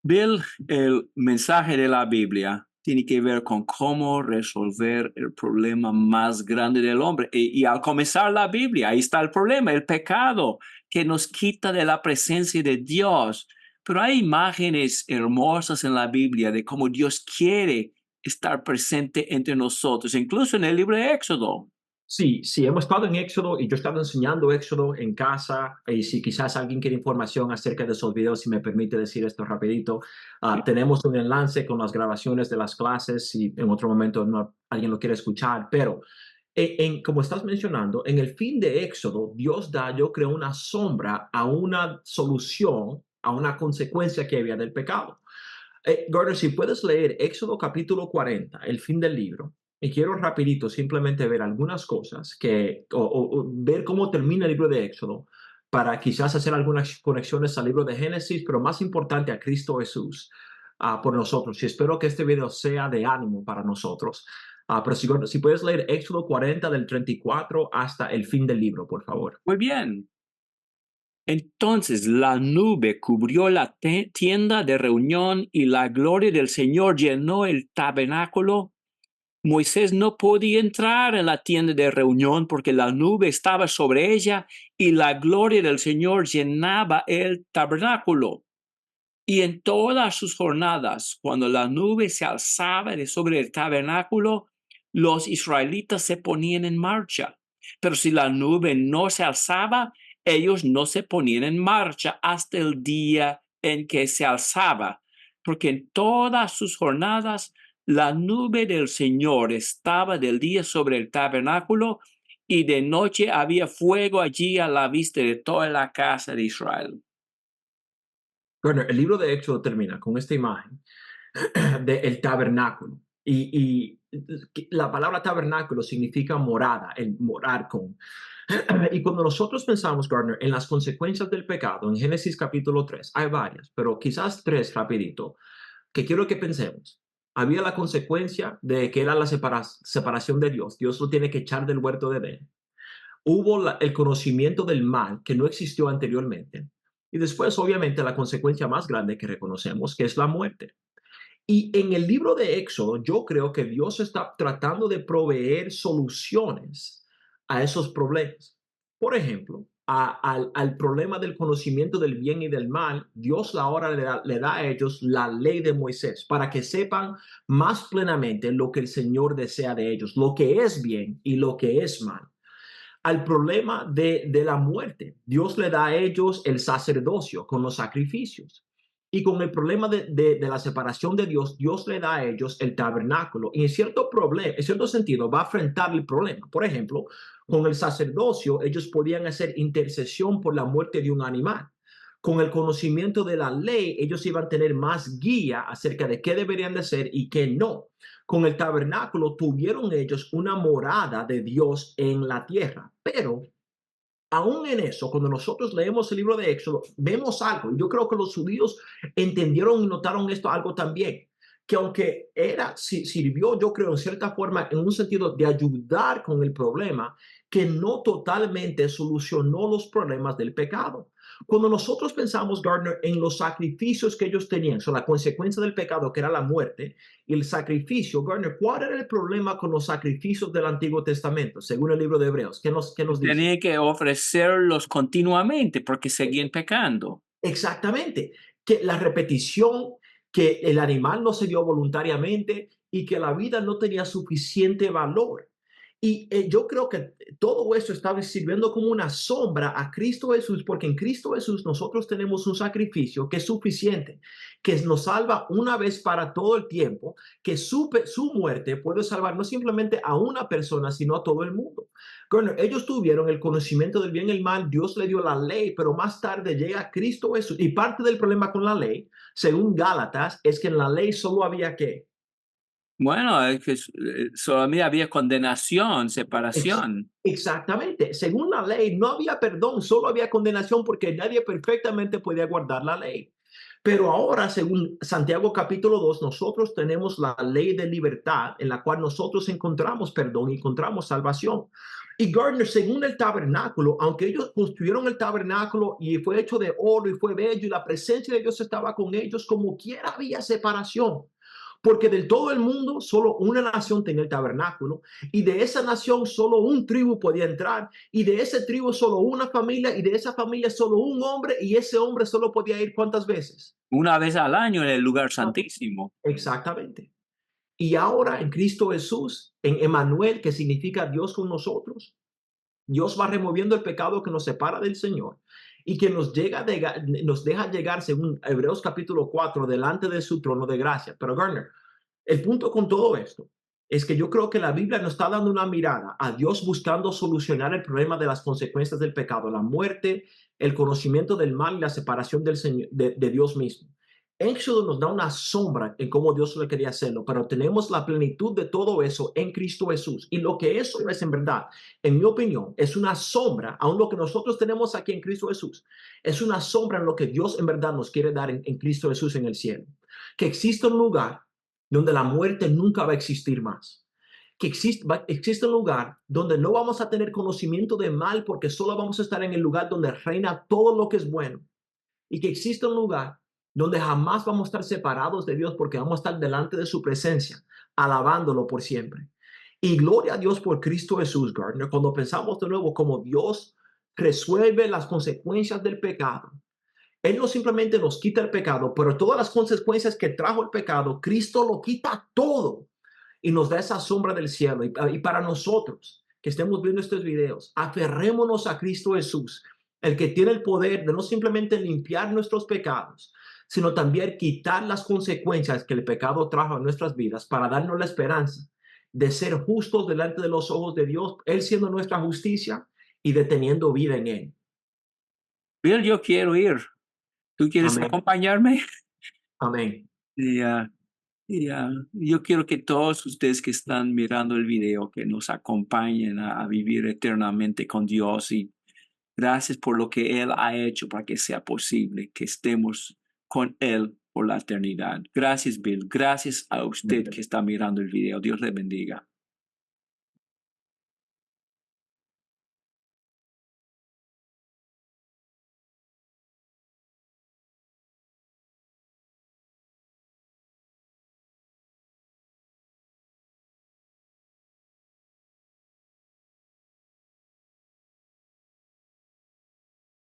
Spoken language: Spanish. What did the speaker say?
Bill, el mensaje de la Biblia tiene que ver con cómo resolver el problema más grande del hombre. Y al comenzar la Biblia, ahí está el problema, el pecado que nos quita de la presencia de Dios. Pero hay imágenes hermosas en la Biblia de cómo Dios quiere estar presente entre nosotros, incluso en el libro de Éxodo. Sí, sí, hemos estado en Éxodo y yo he estado enseñando Éxodo en casa. Y si quizás alguien quiere información acerca de esos videos, si me permite decir esto rapidito, tenemos un enlace con las grabaciones de las clases si en otro momento alguien lo quiere escuchar. Pero como estás mencionando, en el fin de Éxodo, Dios da, yo creo, una sombra a una solución, a una consecuencia que había del pecado. Gordon, si puedes leer Éxodo capítulo 40, el fin del libro, y quiero rapidito simplemente ver algunas cosas o ver cómo termina el libro de Éxodo para quizás hacer algunas conexiones al libro de Génesis, pero más importante a Cristo Jesús por nosotros. Y espero que este video sea de ánimo para nosotros. Pero si puedes leer Éxodo 40 del 34 hasta el fin del libro, por favor. Muy bien. Entonces la nube cubrió la tienda de reunión y la gloria del Señor llenó el tabernáculo. Moisés no podía entrar en la tienda de reunión porque la nube estaba sobre ella y la gloria del Señor llenaba el tabernáculo. Y en todas sus jornadas, cuando la nube se alzaba de sobre el tabernáculo, los israelitas se ponían en marcha. Pero si la nube no se alzaba, ellos no se ponían en marcha hasta el día en que se alzaba, porque en todas sus jornadas la nube del Señor estaba del día sobre el tabernáculo y de noche había fuego allí a la vista de toda la casa de Israel. Bueno, el libro de Éxodo termina con esta imagen del tabernáculo. Y la palabra tabernáculo significa morada, el morar con. Y cuando nosotros pensamos, Gardner, en las consecuencias del pecado, en Génesis capítulo 3, hay varias, pero quizás tres rapidito, que quiero que pensemos. Había la consecuencia de que era la separación de Dios. Dios lo tiene que echar del huerto de Edén. Hubo el conocimiento del mal que no existió anteriormente. Y después, obviamente, la consecuencia más grande que reconocemos, que es la muerte. Y en el libro de Éxodo, yo creo que Dios está tratando de proveer soluciones a esos problemas. Por ejemplo, al problema del conocimiento del bien y del mal, Dios ahora le da a ellos la ley de Moisés para que sepan más plenamente lo que el Señor desea de ellos, lo que es bien y lo que es mal. Al problema de la muerte, Dios le da a ellos el sacerdocio con los sacrificios. Y con el problema de la separación de Dios, Dios le da a ellos el tabernáculo. Y en cierto sentido, va a enfrentar el problema. Por ejemplo, con el sacerdocio, ellos podían hacer intercesión por la muerte de un animal. Con el conocimiento de la ley, ellos iban a tener más guía acerca de qué deberían de hacer y qué no. Con el tabernáculo tuvieron ellos una morada de Dios en la tierra. Pero aún en eso, cuando nosotros leemos el libro de Éxodo, vemos algo. Y yo creo que los judíos entendieron y notaron esto algo también. Que aunque sirvió, yo creo, en cierta forma, en un sentido de ayudar con el problema, que no totalmente solucionó los problemas del pecado. Cuando nosotros pensamos, Gardner, en los sacrificios que ellos tenían, son la consecuencia del pecado, que era la muerte, y el sacrificio, Gardner, ¿cuál era el problema con los sacrificios del Antiguo Testamento, según el libro de Hebreos? ¿Qué nos dice? Tenía que ofrecerlos continuamente porque seguían pecando. Exactamente, que la repetición, que el animal no se dio voluntariamente y que la vida no tenía suficiente valor. Y yo creo que todo eso estaba sirviendo como una sombra a Cristo Jesús, porque en Cristo Jesús nosotros tenemos un sacrificio que es suficiente, que nos salva una vez para todo el tiempo, que su muerte puede salvar no simplemente a una persona, sino a todo el mundo. Bueno, ellos tuvieron el conocimiento del bien y el mal, Dios le dio la ley, pero más tarde llega Cristo Jesús. Y parte del problema con la ley, según Gálatas, es que en la ley solo había que Bueno, es que solamente había condenación, Ex- separación. Exactamente. Según la ley, no había perdón, solo había condenación porque nadie perfectamente podía guardar la ley. Pero ahora, según Santiago capítulo 2, nosotros tenemos la ley de libertad en la cual nosotros encontramos perdón y encontramos salvación. Y Gardner, según el tabernáculo, aunque ellos construyeron el tabernáculo y fue hecho de oro y fue bello y la presencia de Dios estaba con ellos, como quiera había separación. Porque del todo el mundo solo una nación tenía el tabernáculo y de esa nación solo un tribu podía entrar y de ese tribu solo una familia y de esa familia solo un hombre y ese hombre solo podía ir ¿cuántas veces? Una vez al año en el lugar santísimo. Exactamente. Y ahora en Cristo Jesús, en Emmanuel, que significa Dios con nosotros, Dios va removiendo el pecado que nos separa del Señor y que nos deja llegar, según Hebreos capítulo 4, delante de su trono de gracia. Pero Garner, el punto con todo esto es que yo creo que la Biblia nos está dando una mirada a Dios buscando solucionar el problema de las consecuencias del pecado, la muerte, el conocimiento del mal y la separación del Señor, de Dios mismo. Éxodo nos da una sombra en cómo Dios le quería hacerlo, pero tenemos la plenitud de todo eso en Cristo Jesús. Y lo que eso es en verdad, en mi opinión, es una sombra, aún lo que nosotros tenemos aquí en Cristo Jesús, es una sombra en lo que Dios en verdad nos quiere dar en Cristo Jesús en el cielo. Que existe un lugar donde la muerte nunca va a existir más. Que existe un lugar donde no vamos a tener conocimiento de mal porque solo vamos a estar en el lugar donde reina todo lo que es bueno. Y que existe un lugar donde jamás vamos a estar separados de Dios porque vamos a estar delante de su presencia, alabándolo por siempre. Y gloria a Dios por Cristo Jesús, Gardner, cuando pensamos de nuevo como Dios resuelve las consecuencias del pecado. Él no simplemente nos quita el pecado, pero todas las consecuencias que trajo el pecado, Cristo lo quita todo y nos da esa sombra del cielo. Y para nosotros que estemos viendo estos videos, aferrémonos a Cristo Jesús, el que tiene el poder de no simplemente limpiar nuestros pecados, sino también quitar las consecuencias que el pecado trajo en nuestras vidas para darnos la esperanza de ser justos delante de los ojos de Dios, Él siendo nuestra justicia y deteniendo vida en Él. Bill, yo quiero ir. ¿Tú quieres Amén. acompañarme? Amén. Ya, ya. Yo quiero que todos ustedes que están mirando el video, que nos acompañen a vivir eternamente con Dios y gracias por lo que Él ha hecho para que sea posible que estemos con Él por la eternidad. Gracias, Bill. Gracias a usted que está mirando el video. Dios le bendiga.